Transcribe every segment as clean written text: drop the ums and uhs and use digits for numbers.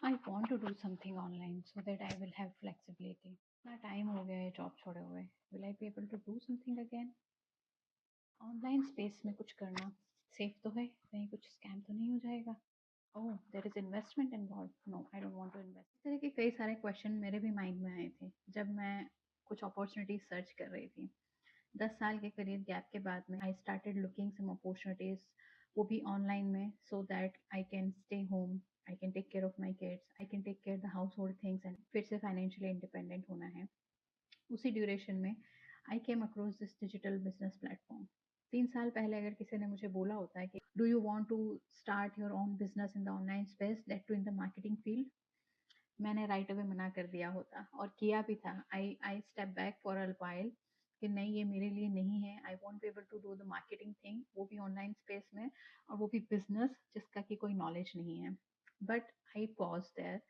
I want to do something online so that I will have flexibility. इतना time हो गया है job छोड़े हुए। Will I be able to do something again online space में कुछ करना? सेफ तो है, कहीं कुछ स्कैम तो नहीं हो जाएगा? Oh, there is investment involve, no I don't want to invest. इस तरह के कई सारे क्वेश्चन मेरे भी माइंड में आए थे जब मैं कुछ अपॉर्चुनिटीज सर्च कर रही थी। 10 साल के करियर गैप के बाद में I started looking some opportunities, वो भी ऑनलाइन में, so that I can stay home, I can take care of my kids, I can take care the household things and फिर से फाइनेंशियली इंडिपेंडेंट होना है। उसी ड्यूरेशन में I came across this digital business platform. 3 साल पहले अगर किसी ने मुझे बोला होता है कि do you want to start your own business in the online space, that too in the marketing field, मैंने राइट अवे मना कर दिया होता और किया भी था। I I step back for a while कि नहीं, ये मेरे लिए नहीं है। I won't be able to do the marketing thing, वो भी ऑनलाइन स्पेस में, और वो भी बिजनेस जिसका कि कोई नॉलेज नहीं है। बट आई पॉज देयर,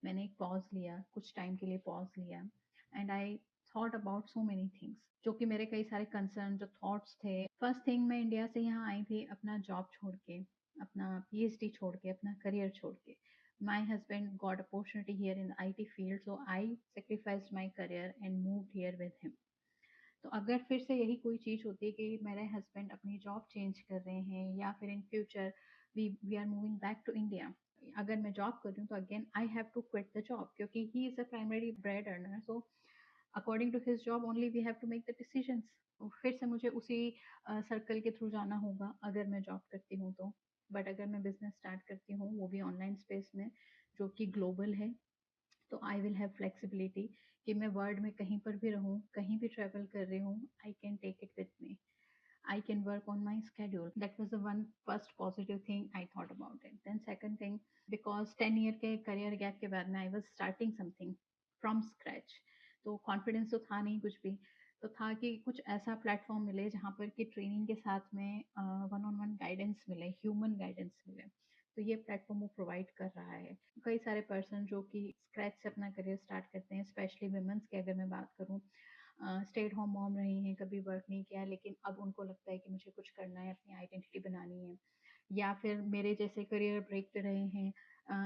मैंने एक पॉज लिया, कुछ टाइम के लिए पॉज लिया, and I thought about so many things, जो कि मेरे कई सारे कंसर्न जो थॉट्स थे। फर्स्ट थिंग, मैं इंडिया से यहाँ आई थी अपना जॉब छोड़ के, अपना पीएचडी छोड़ के, अपना करियर छोड़ के। My husband got opportunity here in the IT field, so I sacrificed my career and moved here with him. तो अगर फिर से यही कोई चीज़ होती है कि मेरे हस्बैंड अपनी जॉब चेंज कर रहे हैं या फिर in future we are moving back to India, अगर मैं जॉब कर रही हूँ तो again I have to quit the job, क्योंकि he is a primary bread earner, so according to his job only we have to make the decisions. फिर से मुझे उसी सर्कल के थ्रू जाना होगा अगर मैं जॉब करती हूँ तो। बट अगर मैं बिजनेस स्टार्ट करती हूँ, वो भी ऑनलाइन स्पेस में, जो कि ग्लोबल है, तो आई विल हैव फ्लेक्सिबिलिटी कि मैं वर्ल्ड में कहीं पर भी रहूँ, कहीं भी ट्रैवल कर रही हूँ, I can take it with me, I can work on my schedule. That was the one first positive thing I thought about it. Then second thing, because 10 year के career gap के बाद में I was starting something from scratch, तो confidence तो था नहीं कुछ भी, तो था कि कुछ ऐसा प्लेटफॉर्म मिले जहाँ पर कि ट्रेनिंग के साथ में वन ऑन वन गाइडेंस मिले, ह्यूमन गाइडेंस मिले। तो ये प्लेटफॉर्म वो प्रोवाइड कर रहा है। कई सारे पर्सन जो कि स्क्रैच से अपना करियर स्टार्ट करते हैं, स्पेशली वुमेन्स की अगर मैं बात करूँ, स्टे एट होम मॉम रही हैं, कभी वर्क नहीं किया, लेकिन अब उनको लगता है कि मुझे कुछ करना है, अपनी आइडेंटिटी बनानी है। या फिर मेरे जैसे करियर ब्रेक पे रहे हैं,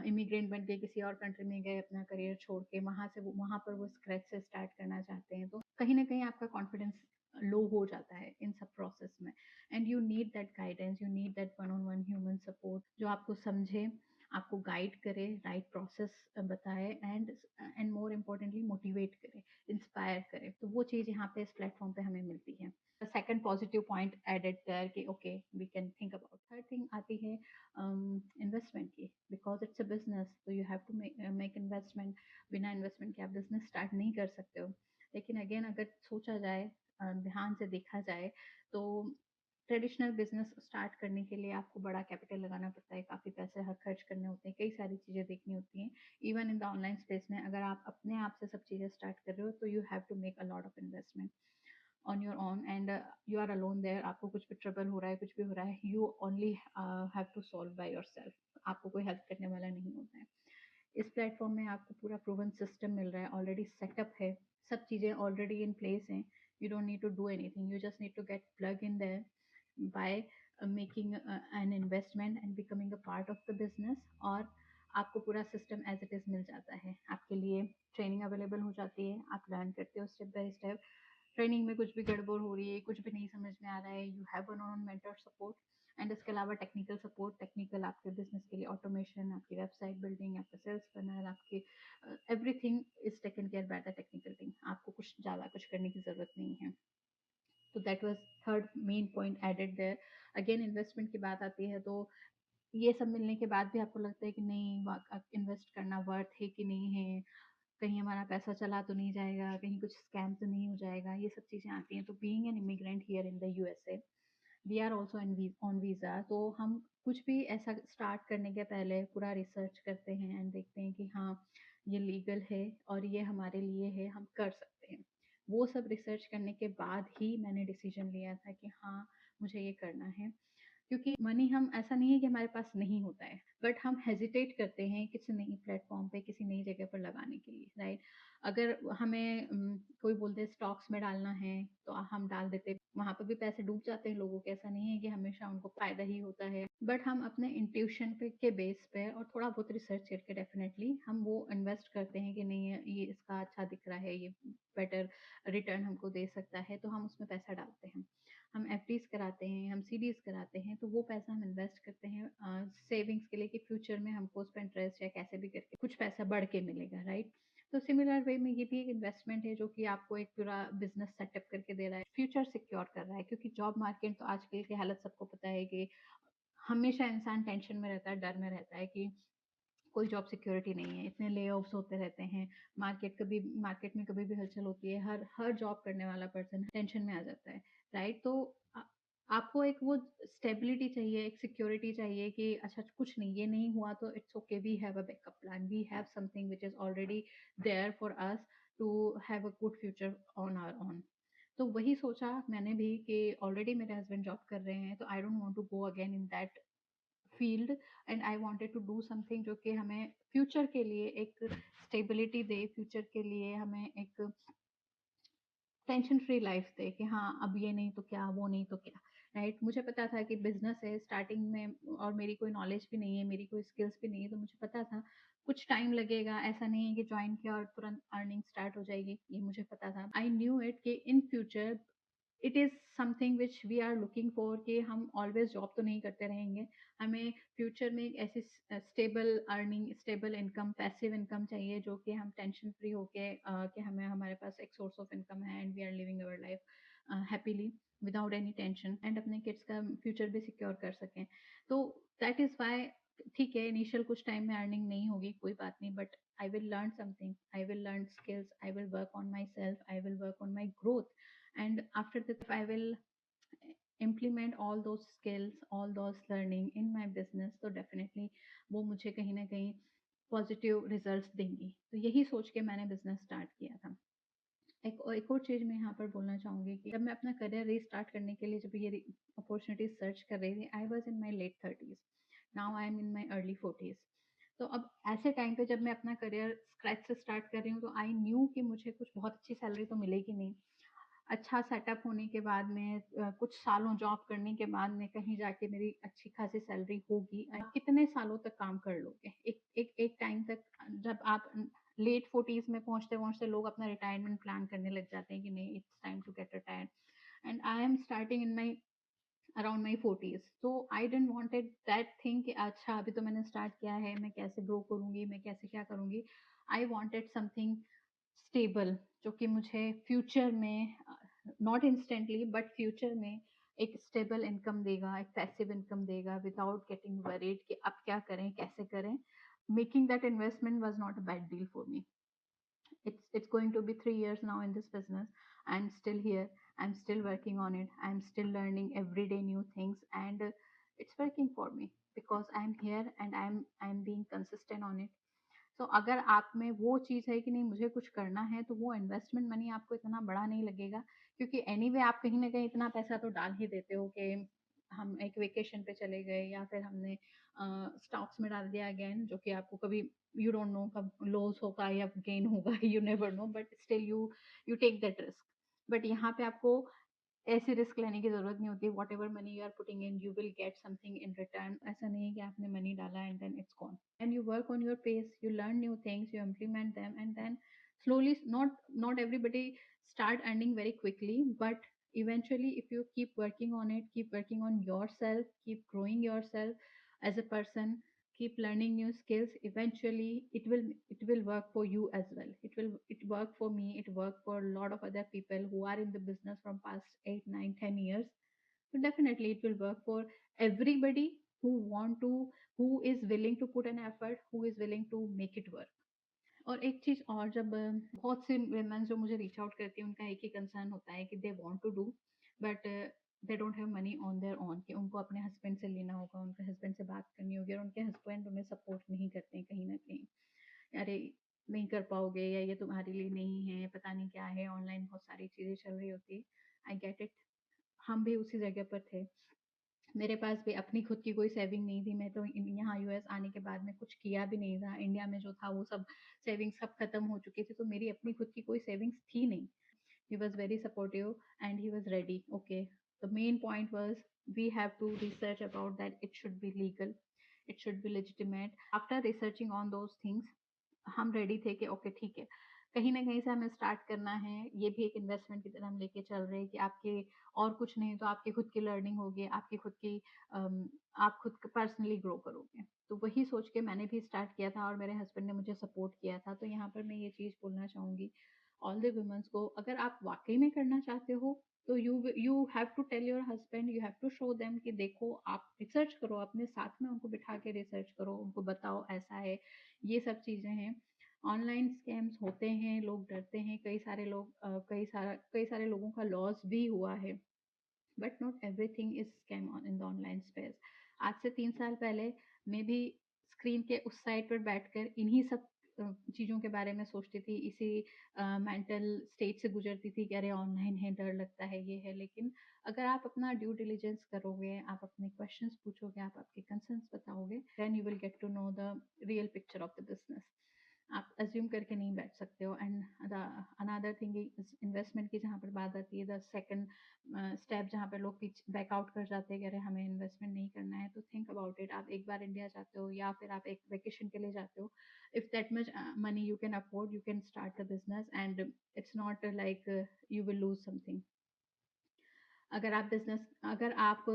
इमिग्रेंट बन के किसी और कंट्री में गए अपना करियर छोड़ के, वहाँ से वो वहाँ पर वो स्क्रैच से स्टार्ट करना चाहते हैं, तो कहीं ना कहीं आपका कॉन्फिडेंस लो हो जाता है इन सब प्रोसेस में। And you need that guidance, you need that one on one human support, जो आपको समझे, आपको गाइड करे, राइट प्रोसेस बताए, एंड मोर इम्पोर्टेंटली मोटिवेट करे, इंस्पायर करे। तो वो चीज़ यहाँ पे इस प्लेटफॉर्म पे हमें मिलती है। Second positive point added there कि okay we can think about. Third thing आती है इन्वेस्टमेंट की, बिकॉज इट्स अ बिजनेस, तो you have to make investment. बिना इन्वेस्टमेंट के आप बिजनेस स्टार्ट नहीं कर सकते हो। लेकिन अगेन अगर सोचा जाए, ध्यान से देखा जाए, तो ट्रेडिशनल बिजनेस स्टार्ट करने के लिए आपको बड़ा कैपिटल लगाना पड़ता है, काफ़ी पैसे हर खर्च करने होते हैं, कई सारी चीज़ें देखनी होती हैं। Even in the online space में अगर आप अपने आप से सब चीज़ें स्टार्ट कर रहे हो, तो you have to make a lot of investment on your own, and you are alone there. आपको कुछ भी ट्रबल हो रहा है, कुछ भी हो रहा है, you only have to solve by yourself, आपको कोई हेल्प करने वाला नहीं होता है। इस प्लेटफॉर्म में आपको पूरा प्रूवन सिस्टम मिल रहा है, ऑलरेडी सेटअप है, सब चीज़ें ऑलरेडी इन प्लेस हैं। You don't need to do anything, you just need to get plug in there by making an investment and becoming a part of the business, और आपको पूरा system as it is मिल जाता है। आपके लिए training available हो जाती है, आप लर्न करते हो स्टेप बाय स्टेप। ट्रेनिंग में कुछ भी गड़बड़ हो रही है, कुछ भी नहीं समझ में आ रहा है, you have one on mentor support. And इसके अलावा टेक्निकल सपोर्ट, टेक्निकल आपके बिजनेस के लिए ऑटोमेशन, आपकी वेबसाइट बिल्डिंग, आपका सेल्स फनल, आपकी everything is taken care by the technical team, आपको कुछ ज़्यादा कुछ करने की ज़रूरत नहीं है। तो that was third main point added there. Again investment की बात आती है, तो ये सब मिलने के बाद भी आपको लगता है कि नहीं, इन्वेस्ट करना वर्थ है कि नहीं है, कहीं हमारा पैसा चला तो नहीं जाएगा, कहीं कुछ स्कैम तो नहीं हो जाएगा, ये सब चीज़ें आती हैं। तो being an immigrant here in the USA, we are also on visa, तो हम कुछ भी ऐसा स्टार्ट करने के पहले पूरा रिसर्च करते हैं एंड देखते हैं कि हाँ, ये लीगल है और ये हमारे लिए है, हम कर सकते हैं। वो सब रिसर्च करने के बाद ही मैंने डिसीजन लिया था कि हाँ, मुझे ये करना है। क्योंकि मनी, हम ऐसा नहीं है कि हमारे पास नहीं होता है, बट हम हेजिटेट करते हैं किसी नई प्लेटफॉर्म पे, किसी नई जगह पर लगाने के लिए, राइट? अगर हमें कोई बोलते हैं स्टॉक्स में डालना है, तो हम डाल देते, वहाँ पे भी पैसे डूब जाते हैं लोगों के, ऐसा नहीं है कि हमेशा उनको फ़ायदा ही होता है। बट हम अपने इंट्यूशन पे के बेस पे और थोड़ा बहुत रिसर्च करके डेफ़िनेटली हम वो इन्वेस्ट करते हैं कि नहीं ये इसका अच्छा दिख रहा है, ये बेटर रिटर्न हमको दे सकता है, तो हम उसमें पैसा डालते हैं। हम एफडीज़ कराते हैं, हम सीडीज़ कराते हैं, तो वो पैसा हम इन्वेस्ट करते हैं सेविंग्स के लिए कि फ्यूचर में हमको उस पे इंटरेस्ट या कैसे भी करके कुछ पैसा बढ़ के मिलेगा, राइट? तो सिमिलर वे में ये भी एक इन्वेस्टमेंट है जो कि आपको एक पूरा बिजनेस सेटअप करके दे रहा है, फ्यूचर सिक्योर कर रहा है, क्योंकि जॉब मार्केट तो आजकल की हालत सबको पता है कि हमेशा इंसान टेंशन में रहता है, डर में रहता है कि कोई जॉब सिक्योरिटी नहीं है, इतने ले ऑफ्स होते रहते हैं, मार्केट में कभी भी हलचल होती है, हर हर जॉब करने वाला पर्सन टेंशन में आ जाता है, राइट? तो आपको एक वो स्टेबिलिटी चाहिए, एक सिक्योरिटी चाहिए कि अच्छा कुछ नहीं, ये नहीं हुआ तो it's okay, we have a backup plan, we have something which is already there for us to have a good future on our own. तो वही सोचा मैंने भी कि ऑलरेडी मेरे हस्बैंड जॉब कर रहे हैं, तो I don't want to go again in that field, and I wanted to do something जो कि हमें फ्यूचर के लिए एक स्टेबिलिटी दे, फ्यूचर के लिए हमें एक टेंशन फ्री लाइफ दे कि हाँ अब ये नहीं तो क्या, वो नहीं तो क्या, राइट? मुझे पता था कि बिजनेस है स्टार्टिंग में, और मेरी कोई नॉलेज भी नहीं है, मेरी कोई स्किल्स भी नहीं है, तो मुझे पता था कुछ टाइम लगेगा, ऐसा नहीं है कि ज्वाइन किया और तुरंत अर्निंग स्टार्ट हो जाएगी, ये मुझे पता था। आई न्यू इट कि in future it is something which we are looking for कि हम ऑलवेज जॉब तो नहीं करते रहेंगे, हमें फ्यूचर में एक ऐसी stable earning, stable income, passive income चाहिए जो कि हम टेंशन फ्री होके कि हमें हमारे पास एक सोर्स ऑफ इनकम है and we are living our life happily without any tension, एंड अपने किड्स का फ्यूचर भी सिक्योर कर सकें। तो दैट इज़ वाई, ठीक है इनिशियल कुछ टाइम में अर्निंग नहीं होगी, कोई बात नहीं, but I will learn something, I will learn skills, I will work on my self, I will work on my growth, and after that I will implement all those skills, all those learning in my business, तो definitely वो मुझे कहीं ना कहीं positive results देंगी। तो यही सोच के मैंने बिजनेस स्टार्ट किया था। एक और चीज़ मैं यहाँ पर बोलना चाहूँगी कि जब मैं अपना करियर रीस्टार्ट करने के लिए जब ये अपॉर्चुनिटीज सर्च कर रही थी, I was in my late 30s, now I am in my early 40s। तो अब ऐसे टाइम पे जब मैं अपना करियर स्क्रैच से स्टार्ट कर रही हूँ, तो आई न्यू कि मुझे कुछ बहुत अच्छी सैलरी तो मिलेगी नहीं, अच्छा सेटअप होने के बाद में कुछ सालों जॉब करने के बाद में कहीं जाके मेरी अच्छी खासी सैलरी होगी। कितने सालों तक काम कर लोगे? एक टाइम तक जब आप लेट 40s में पहुंचते-पहुंचते लोग अपना रिटायरमेंट प्लान करने लग जाते हैं कि नहीं it's time to get retired, and I am starting in my around my 40s। तो I didn't wanted that thing कि अच्छा अभी तो मैंने स्टार्ट किया है, मैं कैसे ग्रो करूंगी, मैं कैसे क्या करूंगी। आई वांटेड समथिंग स्टेबल जो कि मुझे फ्यूचर में, नॉट इंस्टेंटली बट फ्यूचर में एक स्टेबल इनकम देगा, एक पैसिव इनकम देगा विदाउट गेटिंग वरीड कि अब क्या करें, कैसे करें। Making that investment was not a bad deal for me. It's going to be 3 years now in this business. I'm still here, I'm still working on it, I'm still learning every day new things, and it's working for me because I'm here and I'm being consistent on it. तो अगर आप में वो चीज़ है कि नहीं मुझे कुछ करना है, तो वो इन्वेस्टमेंट मनी आपको इतना बड़ा नहीं लगेगा, क्योंकि एनीवे आप कहीं न कहीं इतना पैसा तो डाल ही देते हो कि हम एक वेकेशन पे चले गए या फिर हमने स्टॉक्स में डाल दिया अगेन, जो कि आपको कभी यू डोंट नो कब लॉस होगा या गेन होगा, you never know, but still you take that risk. बट यहाँ पे आपको ऐसी रिस्क लेने की ज़रूरत नहीं होती। Whatever money you are putting in you will get something in return. ऐसा नहीं है कि आपने मनी डाला and then it's gone. And you work on your pace, you learn new things, you implement them, and then slowly, not everybody start earning very quickly, but eventually if you keep working on it, keep working on yourself, keep growing yourself as a person, keep learning new skills, eventually it will work for you as well. It worked for me, it worked for a lot of other people who are in the business from past 8 9 10 years. So definitely it will work for everybody who want to, who is willing to put an effort, who is willing to make it work. और एक चीज़ और, जब बहुत सी women जो मुझे reach out करती हैं, उनका एक ही कंसर्न होता है कि they want to do but they don't have money on their own, कि उनको अपने हस्बैंड से लेना होगा, उनके हस्बैंड से बात करनी होगी, और उनके हस्बैंड उन्हें सपोर्ट नहीं करते हैं कहीं न कहीं। अरे नहीं कर पाओगे, या ये तुम्हारे लिए नहीं है, पता नहीं क्या है, ऑनलाइन बहुत सारी चीज़ें चल रही होती है। आई गेट इट, हम भी उसी जगह पर थे। मेरे पास भी अपनी खुद की कोई सेविंग नहीं थी। मैं तो यहाँ यूएस आने के बाद में कुछ किया भी नहीं था। इंडिया में जो था वो सब सेविंग्स सब खत्म हो चुके थे, तो मेरी अपनी खुद की कोई सेविंग्स थी नहीं। He was very supportive and he was ready. Okay, the main point was we have to research about that. It should be legal, it should be legitimate. After researching on those things, हम ready थे कि okay ठीक है, कहीं ना कहीं से हमें स्टार्ट करना है। ये भी एक इन्वेस्टमेंट की तरह हम लेके चल रहे हैं कि आपके और कुछ नहीं तो आपकी खुद की लर्निंग होगी, आपकी खुद की आप खुद पर्सनली ग्रो करोगे। तो वही सोच के मैंने भी स्टार्ट किया था और मेरे हस्बैंड ने मुझे सपोर्ट किया था। तो यहाँ पर मैं ये चीज़ बोलना चाहूँगी ऑल द वुमेन्स को, अगर आप वाकई में करना चाहते हो तो you have to tell your husband, you have to show them कि देखो आप रिसर्च करो, अपने साथ में उनको बिठा के रिसर्च करो, उनको बताओ ऐसा है, ये सब चीज़ें हैं। ऑनलाइन स्कैम्स होते हैं, लोग डरते हैं, कई सारे लोग कई सारे लोगों का लॉस भी हुआ है। But not everything is scam in the online space. आज से 3 साल पहले मैं भी स्क्रीन के उस साइड पर बैठकर इन्हीं सब चीज़ों के बारे में सोचती थी, इसी मेंटल स्टेट से गुजरती थी कि अरे ऑनलाइन है, डर लगता है, ये है। लेकिन अगर आप अपना ड्यू डिलिजेंस करोगे, आप अपने क्वेश्चंस पूछोगे, आप आपके कंसर्न्स बताओगे, then you will get to know the real picture of the business. आप अज्यूम करके नहीं बैठ सकते हो। And another thing is investment की जहाँ पर बात आती है, द सेकंड स्टेप जहाँ पे लोग पीछे बैकआउट कर जाते हैं कि अरे हमें इन्वेस्टमेंट नहीं करना है, तो थिंक अबाउट इट। आप एक बार इंडिया जाते हो या फिर आप एक वेकेशन के लिए जाते हो, if that much money you can afford, you can start the business and it's not like you will lose something. अगर आप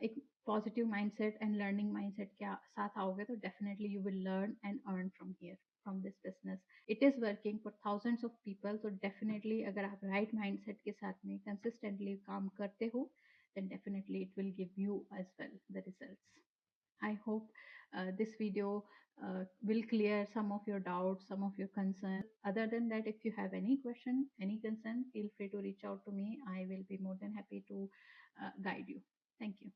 एक positive mindset and learning mindset के साथ आओगे तो definitely you will learn and earn from here, from this business. It is working for thousands of people, तो definitely अगर आप राइट माइंडसेट के साथ में कंसिस्टेंटली काम करते हो, then definitely it will give you as well the results. I hope this video will clear some of your doubts, some of your concerns. Other than that, if you have any question, any concern, feel free to reach out to me. I will be more than happy to guide you. Thank you.